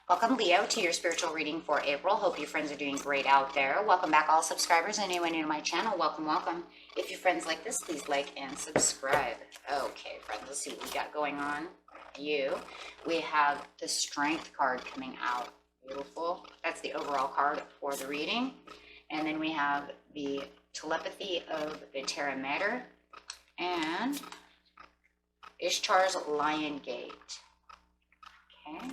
Welcome, Leo, to your spiritual reading for April. Hope you friends are doing great out there. Welcome back, all subscribers. Anyone new to my channel, welcome, welcome. If your friends like this, please like and subscribe. Okay, friends, let's see what we got going on. We have the Strength card coming out. Beautiful. That's the overall card for the reading. And then we have the Telepathy of the Terra Mater and Ishtar's Lion Gate. Okay.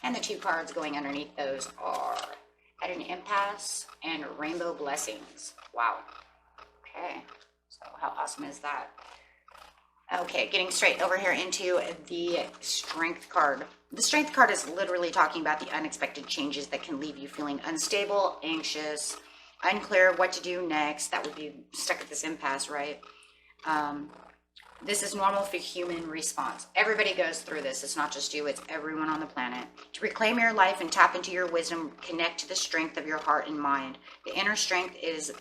And the two cards going underneath those are At an Impasse and Rainbow Blessings. Wow. Okay. So how awesome is that? Okay, getting straight over here into the Strength card. The Strength card is literally talking about the unexpected changes that can leave you feeling unstable, anxious, unclear what to do next. That would be stuck at this impasse, right? This is normal for human response. Everybody goes through this. It's not just you, it's everyone on the planet. To reclaim your life and tap into your wisdom, connect to the strength of your heart and mind. The inner strength is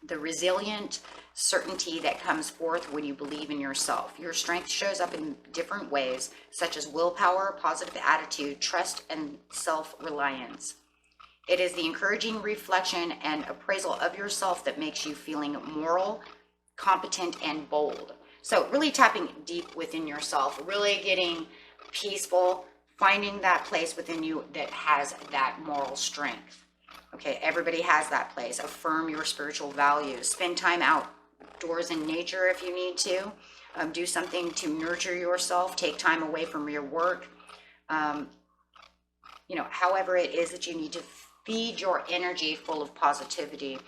the resilient certainty that comes forth when you believe in yourself. Your strength shows up in different ways, such as willpower, positive attitude, trust, and self-reliance. It is the encouraging reflection and appraisal of yourself that makes you feeling moral, competent, and bold. So really tapping deep within yourself, really getting peaceful, finding that place within you that has that moral strength. Okay, everybody has that place. Affirm your spiritual values. Spend time outdoors in nature if you need to. Do something to nurture yourself. Take time away from your work. However it is that you need to feed your energy full of positivity.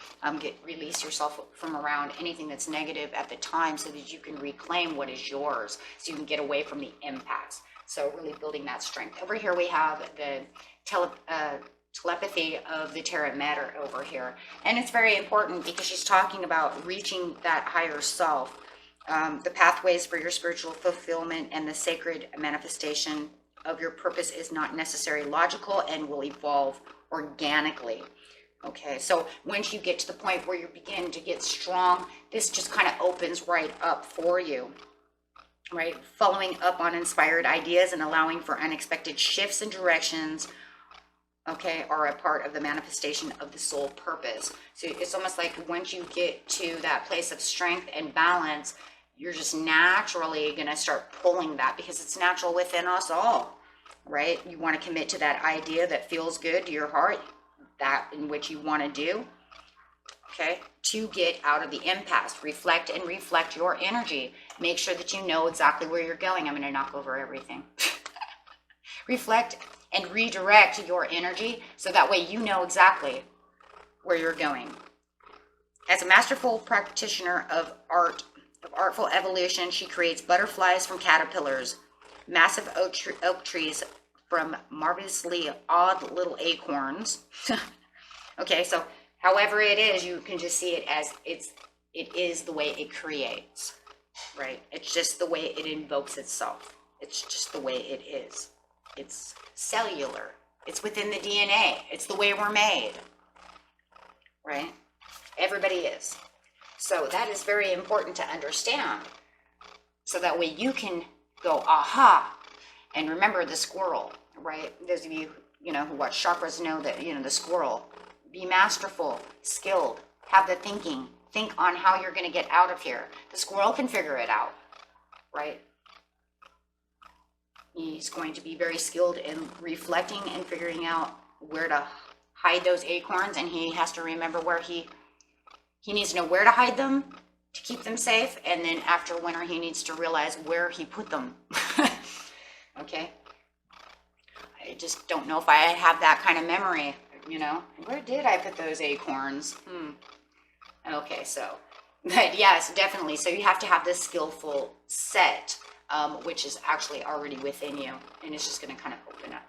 Release yourself from around anything that's negative at the time so that you can reclaim what is yours, so you can get away from the impasse. So really building that strength. Over here we have the Telepathy of the Terra Mater over here. And it's very important because she's talking about reaching that higher self, the pathways for your spiritual fulfillment and the sacred manifestation of your purpose is not necessarily logical and will evolve organically. Okay, so once you get to the point where you begin to get strong, this just kind of opens right up for you, right? Following up on inspired ideas and allowing for unexpected shifts and directions, okay, are a part of the manifestation of the soul purpose. So it's almost like once you get to that place of strength and balance, you're just naturally going to start pulling that because it's natural within us all. Right? You want to commit to that idea that feels good to your heart, that in which you want to do, okay, to get out of the impasse. Reflect and reflect your energy. Make sure that you know exactly where you're going. I'm going to knock over everything. Reflect and redirect your energy so that way you know exactly where you're going. As a masterful practitioner of artful evolution, she creates butterflies from caterpillars, massive oak trees from marvelously odd little acorns. Okay, so however it is, you can just see it as it is the way it creates, right? It's just the way it invokes itself. It's just the way it is. It's cellular. It's within the DNA. It's the way we're made, right? Everybody is. So that is very important to understand. So that way you can go, aha, and remember the squirrel, right? Those of you, who watch chakras know that, the squirrel. Be masterful, skilled, have the thinking. Think on how you're going to get out of here. The squirrel can figure it out, right? He's going to be very skilled in reflecting and figuring out where to hide those acorns, and he has to remember where he needs to know where to hide them to keep them safe, and then after winter he needs to realize where he put them. Okay, I just don't know if I have that kind of memory, where did I put those acorns? Okay, so but yes, definitely, so you have to have this skillful set, which is actually already within you, and it's just going to kind of open up.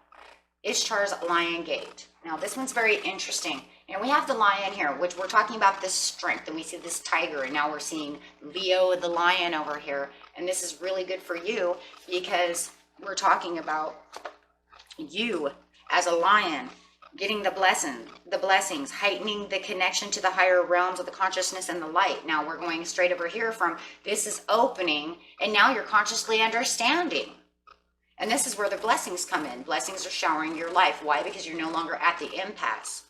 Ishtar's Lion Gate. Now this one's very interesting. We have the lion here, which we're talking about this strength, and we see this tiger, and now we're seeing Leo the lion over here. And this is really good for you because we're talking about you as a lion getting the blessings, heightening the connection to the higher realms of the consciousness and the light. Now we're going straight over here from this is opening, and now you're consciously understanding. And this is where the blessings come in. Blessings are showering your life. Why? Because you're no longer at the impasse.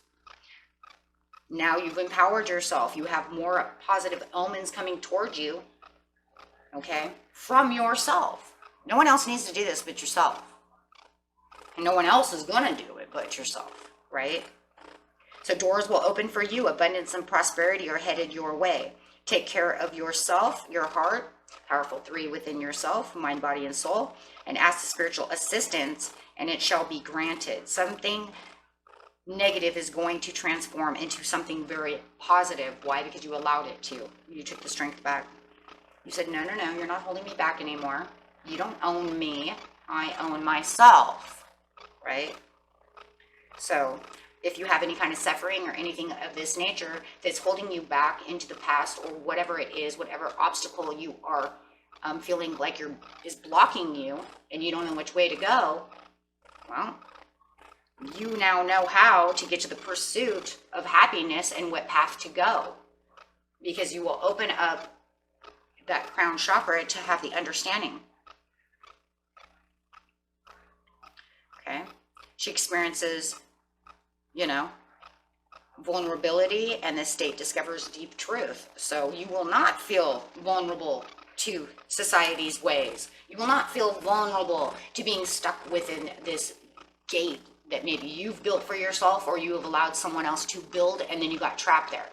Now you've empowered yourself. You have more positive omens coming towards you, okay, from yourself. No one else needs to do this but yourself. And no one else is going to do it but yourself, right? So doors will open for you. Abundance and prosperity are headed your way. Take care of yourself, your heart, powerful 3 within yourself, mind, body, and soul, and ask the spiritual assistance, and it shall be granted. Something negative is going to transform into something very positive. Why? Because you allowed it to. You took the strength back. You said, no, no, no, you're not holding me back anymore. You don't own me. I own myself, right? So if you have any kind of suffering or anything of this nature that's holding you back into the past, or whatever it is, whatever obstacle you are feeling like is blocking you and you don't know which way to go, well, you now know how to get to the pursuit of happiness and what path to go, because you will open up that crown chakra to have the understanding. Okay. She experiences, vulnerability, and the state discovers deep truth. So you will not feel vulnerable to society's ways. You will not feel vulnerable to being stuck within this gate that maybe you've built for yourself, or you have allowed someone else to build and then you got trapped there.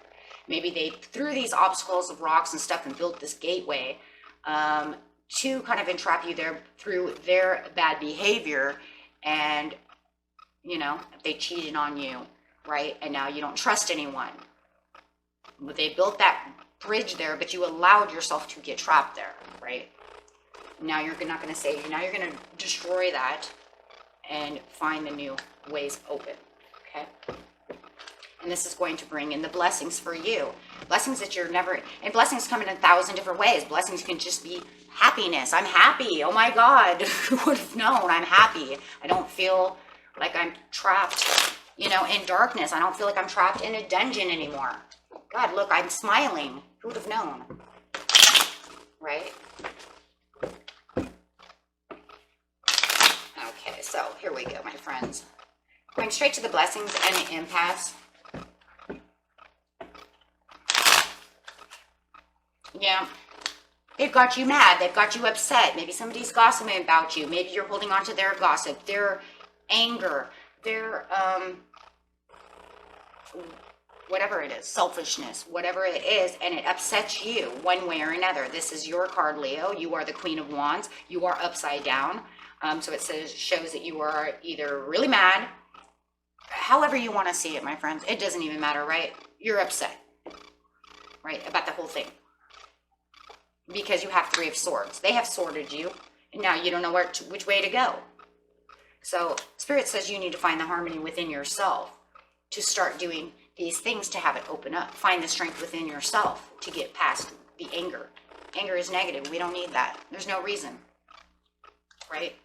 Maybe they threw these obstacles of rocks and stuff and built this gateway to kind of entrap you there through their bad behavior. And, they cheated on you, right? And now you don't trust anyone. They built that bridge there, but you allowed yourself to get trapped there, right? Now you're not going to say, now you're going to destroy that and find the new ways open, okay? And this is going to bring in the blessings for you. Blessings that you're never, and blessings come in 1,000 different ways. Blessings can just be happiness. I'm happy. Oh my God, who would have known I'm happy? I don't feel like I'm trapped, in darkness. I don't feel like I'm trapped in a dungeon anymore. God, look, I'm smiling. Who would have known? Right? Okay, so here we go, my friends. Going straight to the blessings and the impasse. Yeah, they've got you mad. They've got you upset. Maybe somebody's gossiping about you. Maybe you're holding on to their gossip, their anger, their, whatever it is, selfishness, whatever it is, and it upsets you one way or another. This is your card, Leo. You are the Queen of Wands. You are upside down. So it shows that you are either really mad, however you want to see it, my friends. It doesn't even matter, right? You're upset, right, about the whole thing. Because you have 3 of Swords. They have sworded you, and now you don't know which way to go. So Spirit says you need to find the harmony within yourself to start doing these things, to have it open up. Find the strength within yourself to get past the anger. Anger is negative. We don't need that. There's no reason, right?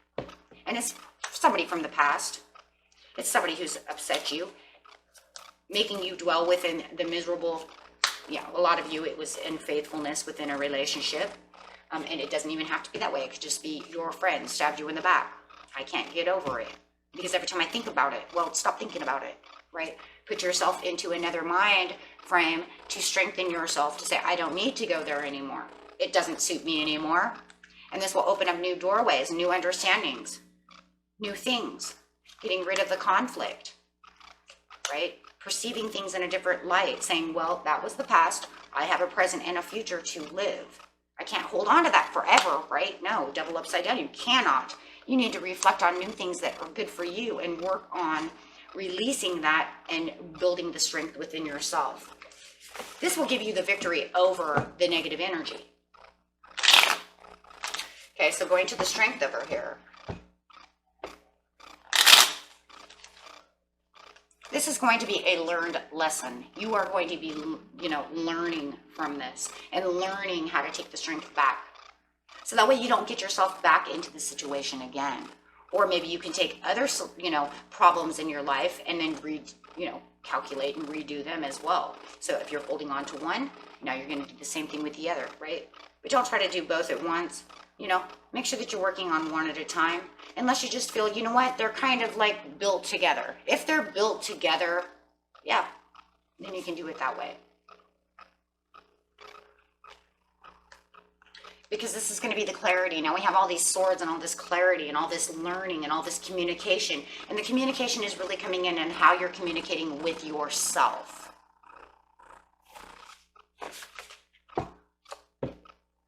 And it's somebody from the past. It's somebody who's upset you, making you dwell within the miserable. A lot of you, it was unfaithfulness within a relationship. And it doesn't even have to be that way. It could just be your friend stabbed you in the back. I can't get over it. Because every time I think about it, well, stop thinking about it, right? Put yourself into another mind frame to strengthen yourself, to say, I don't need to go there anymore. It doesn't suit me anymore. And this will open up new doorways, new understandings, new things, getting rid of the conflict, right? Perceiving things in a different light, saying, well, that was the past. I have a present and a future to live. I can't hold on to that forever, right? No, double upside down. You cannot. You need to reflect on new things that are good for you and work on releasing that and building the strength within yourself. This will give you the victory over the negative energy. Okay, so going to the strength over here. This is going to be a learned lesson. You are going to be, learning from this and learning how to take the strength back. So that way you don't get yourself back into the situation again. Or maybe you can take other, problems in your life and then calculate and redo them as well. So if you're holding on to one, now you're going to do the same thing with the other, right? But don't try to do both at once. you know, make sure that you're working on one at a time, unless you just feel, you know what, they're kind of like built together. If they're built together, yeah, then you can do it that way. Because this is going to be the clarity. Now we have all these swords and all this clarity and all this learning and all this communication. And the communication is really coming in and how you're communicating with yourself.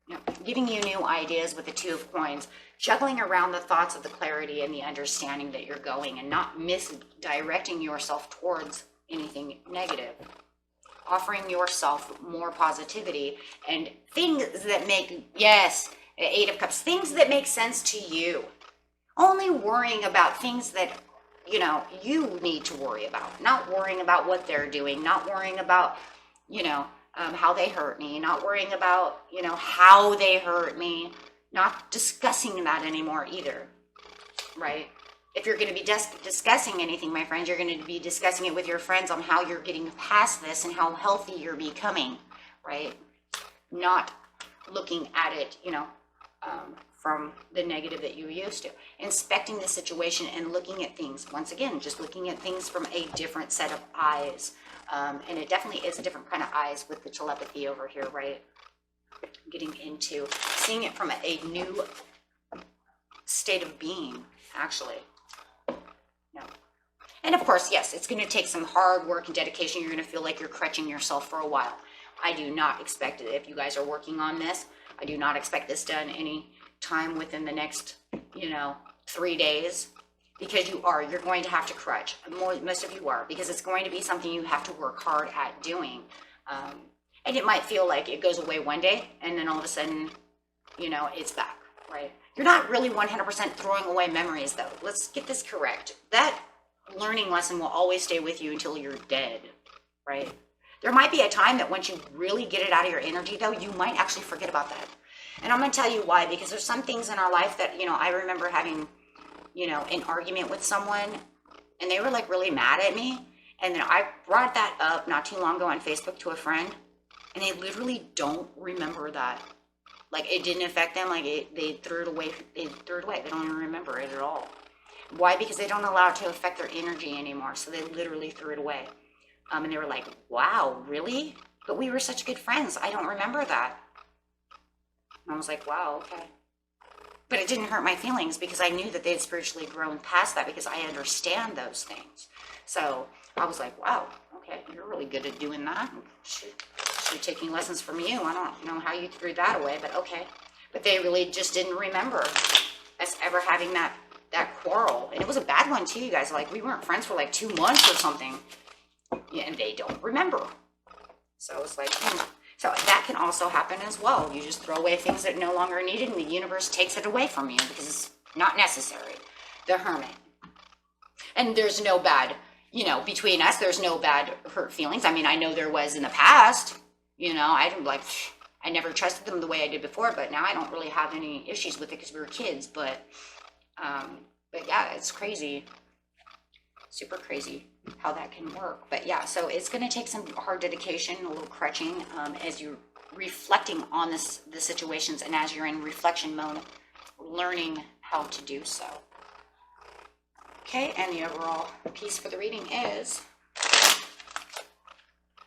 Yeah. Giving you new ideas with the Two of Coins. Juggling around the thoughts of the clarity and the understanding that you're going, and not misdirecting yourself towards anything negative. Offering yourself more positivity and things that make, yes, Eight of Cups, things that make sense to you. Only worrying about things that, you know, you need to worry about. Not worrying about what they're doing. Not worrying about, you know, how they hurt me. Not worrying about, you know, how they hurt me. Not discussing that anymore either, right? If you're going to be discussing anything, my friends, you're going to be discussing it with your friends on how you're getting past this and how healthy you're becoming, right? Not looking at it, you know, from the negative that you used to. Inspecting the situation and looking at things, once again, just looking at things from a different set of eyes. And it definitely is a different kind of eyes with the telepathy over here, right? Getting into seeing it from a new state of being, actually. No. And of course, yes, it's going to take some hard work and dedication. You're going to feel like you're crutching yourself for a while. I do not expect it. If you guys are working on this, I do not expect this done any time within the next, you know, 3 days, because you're going to have to crutch. Most of you are, because it's going to be something you have to work hard at doing. And it might feel like it goes away one day and then all of a sudden, you know, it's back, right? You're not really 100% throwing away memories, though. Let's get this correct. That learning lesson will always stay with you until you're dead, right? There might be a time that once you really get it out of your energy, though, you might actually forget about that. And I'm going to tell you why, because there's some things in our life that, you know, I remember having, you know, an argument with someone, and they were like really mad at me. And then I brought that up not too long ago on Facebook to a friend, and they literally don't remember that. Like, it didn't affect them. Like, they threw it away. They don't even remember it at all. Why? Because they don't allow it to affect their energy anymore. So they literally threw it away. And they were like, wow, really? But we were such good friends. I don't remember that. And I was like, wow, okay. But it didn't hurt my feelings because I knew that they had spiritually grown past that, because I understand those things. So I was like, wow, okay, you're really good at doing that. Shoot, taking lessons from you. I don't know how you threw that away, but okay. But they really just didn't remember us ever having that quarrel. And it was a bad one too, you guys. Like, we weren't friends for like 2 months or something. Yeah, and they don't remember. So it's like, so that can also happen as well. You just throw away things that no longer are needed, and the universe takes it away from you because it's not necessary. The Hermit. And there's no bad, you know, between us, there's no bad hurt feelings. I mean, I know there was in the past. You know, I never trusted them the way I did before, but now I don't really have any issues with it because we were kids. But yeah, it's crazy, super crazy how that can work. But yeah, so it's going to take some hard dedication, a little crutching, as you're reflecting on the situations, and as you're in reflection mode, learning how to do so. Okay, and the overall piece for the reading is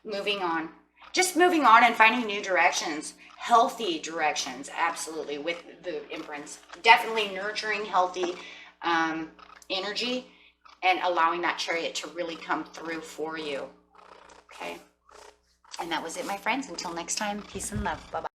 moving on. Just moving on and finding new directions, healthy directions, absolutely, with the Empress. Definitely nurturing healthy energy and allowing that Chariot to really come through for you. Okay. And that was it, my friends. Until next time, peace and love. Bye-bye.